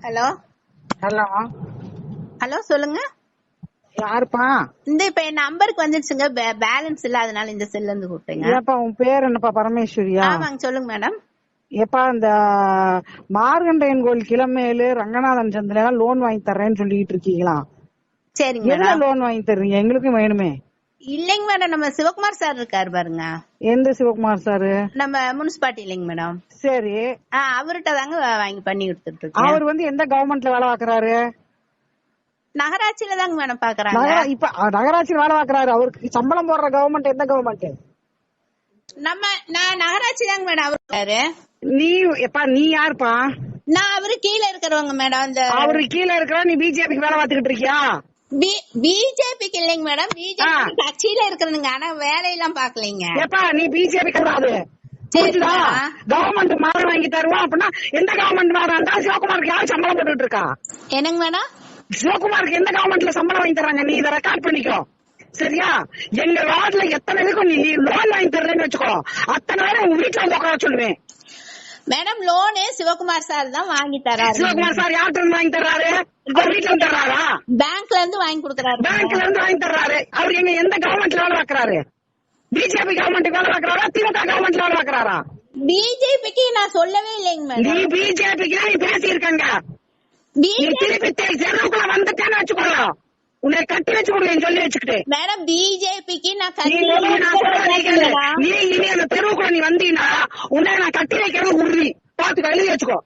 Hello hello hello சொல்லுங்க. யாருப்பா? இப்ப என் நம்பருக்கு வந்துருச்சுங்க, பேலன்ஸ் இல்ல, அதனால இந்த செல்ல இருந்து கூப்பிட்டேங்க. ஏப்பா உன் பேர் என்னப்பா? பரமேஸ்வரியா? ஆமாங்க, சொல்லுங்க மேடம். ஏப்பா இந்த மார்கண்டையன் கோயில் கிளமேலு ரங்கநாதன் சந்தில லோன் வாங்கி தர்றேன்னு சொல்லிட்டு இருக்கீங்களா? சரிங்க என்ன மேடம். லோன் வாங்கி தர்றீங்க? எங்களுக்கும் வேணுமே. இல்லைங்க மேடம், நம்ம சிவகுமார் சார் இருக்காரு பாருங்க. எந்த சிவகுமார் சாரு? நம்ம முனிசிபாலிட்டி இல்லைங்க மேடம். சரி, அவர்கிட்ட தாங்க வாங்கி பண்ணி கொடுத்துட்டு இருக்கேன். அவர் வந்து எந்த கவர்மெண்ட்ல வேலை பாக்குறாரு? நகராட்சியில தாங்க மேடம் பாக்குறாங்க. இப்ப நகராட்சியில் வேலை பாக்குறாரு. அவருக்கு சம்பளம் போடுற கவர்மெண்ட் எந்த கவர்மெண்ட்? நான் நகராட்சி தாங்க மேடம் அவரு. நீ எப்பா நீ யாருப்பா? நான் அவரு கீழே இருக்கிறவங்க மேடம். அவரு கீழே இருக்கிற நீ பிஜேபிக்கு வேலை பார்த்துக்கிட்டு இருக்கியா? பிஜேபிக்கு இல்லைங்க மேடம், பிஜேபி கட்சியில இருக்கிறதுங்க, ஆனா வேலையெல்லாம் பாக்கலைங்க. எப்பா நீ பிஜேபி கிடையாது, கவர்மெண்ட் மாறு வாங்கி தருவோம் அப்படின்னா எந்த கவர்மெண்ட் மாறாண்டா? சிவகுமாருக்கு யார் சம்பளம் போட்டுட்டு இருக்கா? என்னங்க மேடம்? சிவகுமாருக்கு எந்த கவர்மெண்ட்ல சம்பளம் வாங்கி தராங்க? நீ இதை ரெக்கார்ட் பண்ணிக்கோ, சரியா? எங்க வார்டுல எத்தனை பேருக்கும் நீ லோன் வாங்கி தர்றேன்னு வச்சுக்கோ, அத்தனை பேரும் உங்க வீட்டுல வந்து உட்கார சொல்லுவேன். மேடம் லோனு சிவகுமார் சார் தான் வாங்கி தராரு. சிவகுமார் சார் யார்கிட்ட இருந்து வாங்கி தர்றாரு? அவர் வீட்டுல இருந்து தர்றாரா? பேங்க்ல இருந்து வாங்கி கொடுக்கறாரு. பேங்க்ல இருந்து வாங்கி தர்றாரு. அவர் எங்க எந்த கவர்மெண்ட்ல வேலை பாக்குறாரு? பிஜேபி கவர்மெண்ட் வேலை பாக்குறாரா? திமுக கவர்மெண்ட் வேலை பாக்குறாரா? பிஜேபிக்கு நான் சொல்லவே இல்லைங்க மேடம். நீ பிஜேபிக்கு நீ பேசி இருக்காங்க. நீ திருப்பி தெருவுக்குள்ள வந்துட்டேன்னு வச்சுக்கோங்க, உன்னை கட்டி வச்சு கொடுங்க சொல்லி வச்சுக்கிட்டு. மேடம் பிஜேபிக்கு நான் நீ இனி அந்த தெருவுக்குள்ள நீ வந்தீங்கன்னா உன்னை நான் கட்டி வைக்கிறது உறுதி. பாத்துக்க, எழுதி வச்சுக்கோ.